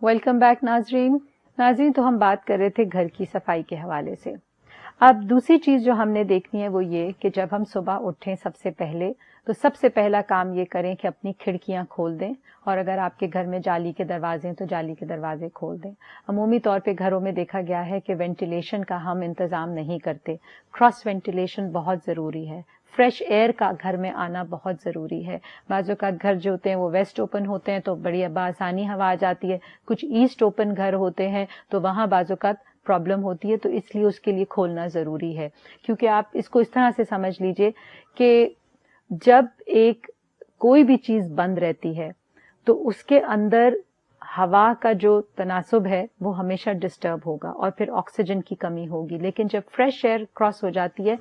Welcome back नाजरीन, तो हम बात कर रहे थे घर की सफाई के हवाले से। अब दूसरी चीज जो हमने देखनी है वो ये कि जब हम सुबह उठें सबसे पहले तो सबसे पहला काम ये करें कि अपनी खिड़कियां खोल दें, और अगर आपके घर में जाली के दरवाजे हैं तो जाली के दरवाजे खोल दें। अमूमी तौर पे घरों में देखा गया है कि वेंटिलेशन का हम इंतजाम नहीं करते। क्रॉस वेंटिलेशन बहुत जरूरी है, फ्रेश एयर का घर में आना बहुत ज़रूरी है। बाज़ों का घर जो होते हैं वो वेस्ट ओपन होते हैं तो बड़ी आसानी हवा आ जाती है, कुछ ईस्ट ओपन घर होते हैं तो वहाँ बाज़ों का प्रॉब्लम होती है, तो इसलिए उसके लिए खोलना ज़रूरी है। क्योंकि आप इसको इस तरह से समझ लीजिए कि जब कोई भी चीज़ बंद रहती है तो उसके अंदर हवा का जो तनासुब है वो हमेशा डिस्टर्ब होगा और फिर ऑक्सीजन की कमी होगी। लेकिन जब फ्रेश एयर क्रॉस हो जाती है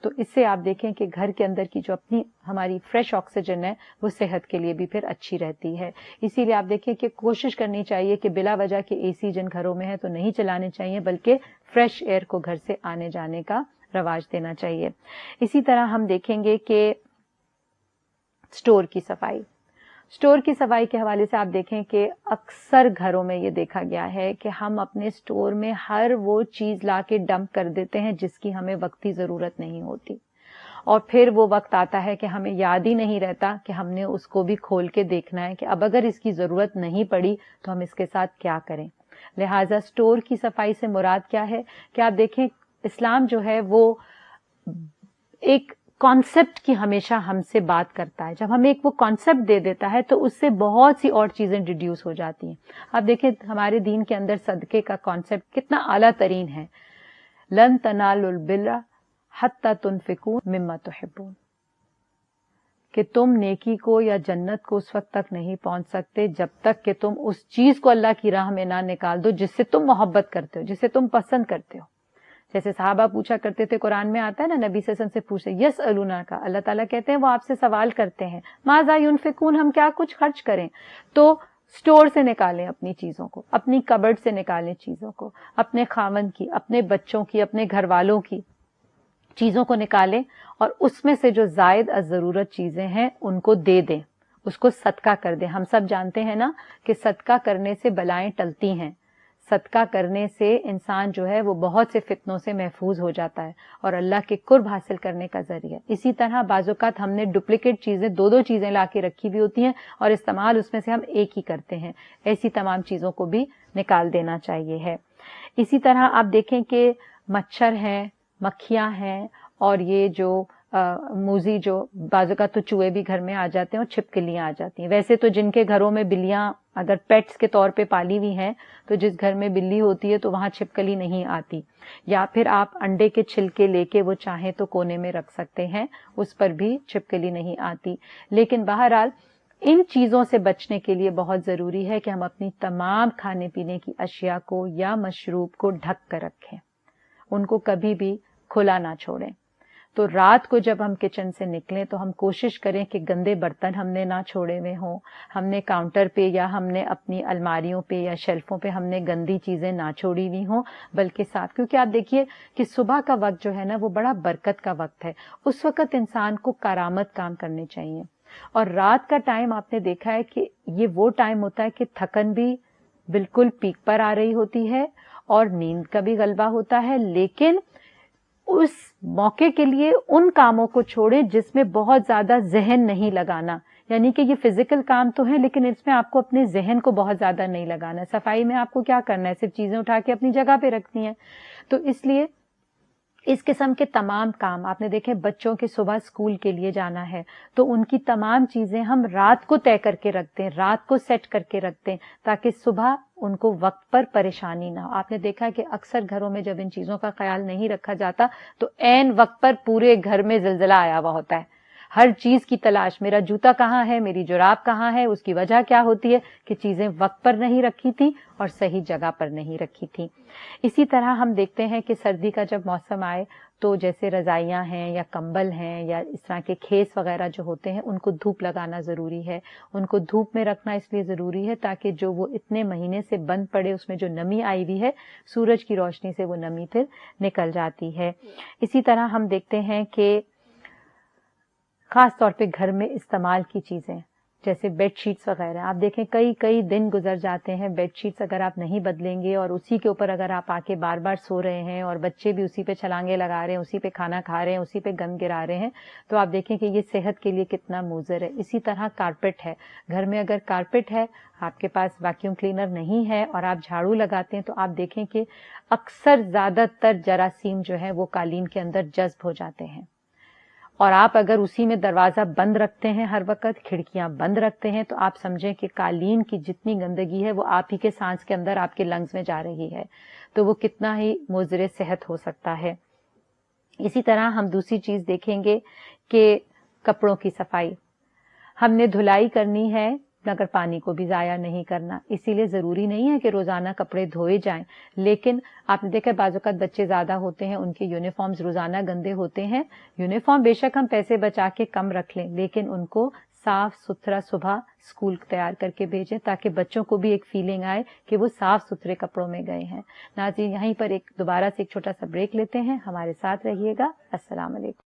तो इससे आप देखें कि घर के अंदर की जो अपनी हमारी फ्रेश ऑक्सीजन है वो सेहत के लिए भी फिर अच्छी रहती है। इसीलिए आप देखें कि कोशिश करनी चाहिए कि बिला वजह के एसी जिन घरों में है तो नहीं चलाने चाहिए, बल्कि फ्रेश एयर को घर से आने जाने का रवाज देना चाहिए। इसी तरह हम देखेंगे कि स्टोर की सफाई के हवाले से आप देखें कि अक्सर घरों में ये देखा गया है कि हम अपने स्टोर में हर वो चीज ला के डंप कर देते हैं जिसकी हमें वक्ती जरूरत नहीं होती, और फिर वो वक्त आता है कि हमें याद ही नहीं रहता कि हमने उसको भी खोल के देखना है कि अब अगर इसकी जरूरत नहीं पड़ी तो हम इसके साथ क्या करें। लिहाजा स्टोर की सफाई से मुराद क्या है कि आप देखें इस्लाम जो है वो एक कॉन्सेप्ट की हमेशा हमसे बात करता है। जब हमें वो कॉन्सेप्ट दे देता है तो उससे बहुत सी और चीजें डिड्यूस हो जाती हैं। आप देखें हमारे दीन के अंदर सदके का कॉन्सेप्ट कितना आला तरीन है। लन तनालुल बिर्रा हत्ता तुनफिकू मिम्मा तुहिब्बून, कि तुम नेकी को या जन्नत को उस वक्त तक नहीं पहुंच सकते जब तक कि तुम उस चीज को अल्लाह की राह में ना निकाल दो जिससे तुम मोहब्बत करते हो, जिसे तुम पसंद करते हो। जैसे साहबा पूछा करते थे, कुरान में आता है ना, नबी सल्लल्लाहु अलैहि वसल्लम से पूछे यस अलूना का, अल्लाह ताला कहते हैं वो आपसे सवाल करते हैं माज़ा युनफिकून, हम क्या कुछ खर्च करें। तो स्टोर से निकालें अपनी चीजों को, अपनी कबर्ड से निकालें चीजों को, अपने खावन की, अपने बच्चों की, अपने घर वालों की चीजों को निकालें और उसमें से जो जायद ज़रूरत चीजें हैं उनको दे दें, उसको सदका कर दें। हम सब जानते हैं ना कि सदका करने से बलाएं टलती हैं, सदका करने से इंसान जो है वो बहुत से फितनों से महफूज हो जाता है और अल्लाह के कुर्ब हासिल करने का जरिया। इसी तरह बाज़ौक़ात हमने डुप्लीकेट चीजें दो चीजें लाके रखी हुई होती हैं और इस्तेमाल उसमें से हम एक ही करते हैं, ऐसी तमाम चीजों को भी निकाल देना चाहिए है। इसी तरह आप देखें कि मच्छर हैं, मक्खियां हैं और ये जो मूजी, जो बाज़ौक़ात तो चूहे भी घर में आ जाते हैं और छिपकलियां आ जाती हैं। वैसे तो जिनके घरों में बिल्लियां अगर पेट्स के तौर पे पाली हुई हैं तो जिस घर में बिल्ली होती है तो वहां छिपकली नहीं आती, या फिर आप अंडे के छिलके लेके वो चाहें तो कोने में रख सकते हैं, उस पर भी छिपकली नहीं आती। लेकिन बहरहाल इन चीजों से बचने के लिए बहुत जरूरी है कि हम अपनी तमाम खाने पीने की अशिया को या मशरूब को ढक कर रखें, उनको कभी भी खुला ना छोड़ें। तो रात को जब हम किचन से निकलें तो हम कोशिश करें कि गंदे बर्तन हमने ना छोड़े हुए हों, हमने काउंटर पे या हमने अपनी अलमारियों पे या शेल्फों पे हमने गंदी चीजें ना छोड़ी हुई हों, बल्कि साथ, क्योंकि आप देखिए कि सुबह का वक्त जो है ना वो बड़ा बरकत का वक्त है, उस वक्त इंसान को करामत काम करने चाहिए। और रात का टाइम आपने देखा है कि ये वो टाइम होता है कि थकन भी बिल्कुल पीक पर आ रही होती है और नींद का भी गलबा होता है, लेकिन उस मौके के लिए उन कामों को छोड़ें जिसमें बहुत ज्यादा जहन नहीं लगाना। यानी कि ये फिजिकल काम तो है लेकिन इसमें आपको अपने जहन को बहुत ज्यादा नहीं लगाना। सफाई में आपको क्या करना है, सिर्फ चीजें उठा के अपनी जगह पे रखनी है। तो इसलिए इस किस्म के तमाम काम आपने देखे, बच्चों के सुबह स्कूल के लिए जाना है तो उनकी तमाम चीजें हम रात को तय करके रखते हैं, रात को सेट करके रखते हैं ताकि सुबह उनको वक्त पर परेशानी ना हो। आपने देखा कि अक्सर घरों में जब इन चीजों का ख्याल नहीं रखा जाता तो ऐन वक्त पर पूरे घर में जिलजिला आया हुआ होता है, हर चीज की तलाश, मेरा जूता कहाँ है, मेरी जुराब कहाँ है। उसकी वजह क्या होती है कि चीजें वक्त पर नहीं रखी थी और सही जगह पर नहीं रखी थी। इसी तरह हम देखते हैं कि सर्दी का जब मौसम आए तो जैसे रजाइयां हैं या कंबल हैं या इस तरह के खेस वगैरह जो होते हैं उनको धूप लगाना जरूरी है। उनको धूप में रखना इसलिए जरूरी है ताकि जो वो इतने महीने से बंद पड़े उसमें जो नमी आई हुई है, सूरज की रोशनी से वो नमी फिर निकल जाती है। इसी तरह हम देखते हैं कि खास तौर पे घर में इस्तेमाल की चीजें, जैसे बेड शीट्स वगैरह, आप देखें कई कई दिन गुजर जाते हैं, बेड शीट्स अगर आप नहीं बदलेंगे और उसी के ऊपर अगर आप आके बार बार सो रहे हैं और बच्चे भी उसी पे छलांगे लगा रहे हैं, उसी पे खाना खा रहे हैं, उसी पे गंद गिरा रहे हैं, तो आप देखें कि ये सेहत के लिए कितना मुज़र है। इसी तरह कारपेट है, घर में अगर कारपेट है, आपके पास वैक्यूम क्लीनर नहीं है और आप झाड़ू लगाते हैं, तो आप देखें कि अक्सर ज्यादातर जरासीम जो है वो कालीन के अंदर जज्ब हो जाते हैं। और आप अगर उसी में दरवाजा बंद रखते हैं, हर वक्त खिड़कियां बंद रखते हैं, तो आप समझें कि कालीन की जितनी गंदगी है वो आप ही के सांस के अंदर, आपके लंग्स में जा रही है, तो वो कितना ही मुज़र सेहत हो सकता है। इसी तरह हम दूसरी चीज देखेंगे कि कपड़ों की सफाई, हमने धुलाई करनी है मगर पानी को भी जाया नहीं करना, इसीलिए जरूरी नहीं है कि रोजाना कपड़े धोए जाएं, लेकिन आपने देखा बाज़-औक़ात बच्चे ज्यादा होते हैं, उनके यूनिफॉर्म्स रोजाना गंदे होते हैं। यूनिफॉर्म बेशक हम पैसे बचा के कम रख लें, लेकिन उनको साफ सुथरा सुबह स्कूल तैयार करके भेजें, ताकि बच्चों को भी एक फीलिंग आए कि वो साफ सुथरे कपड़ों में गए हैं। नाज़रीन, यहीं पर दोबारा से एक छोटा सा ब्रेक लेते हैं, हमारे साथ रहिएगा। अस्सलाम वालेकुम।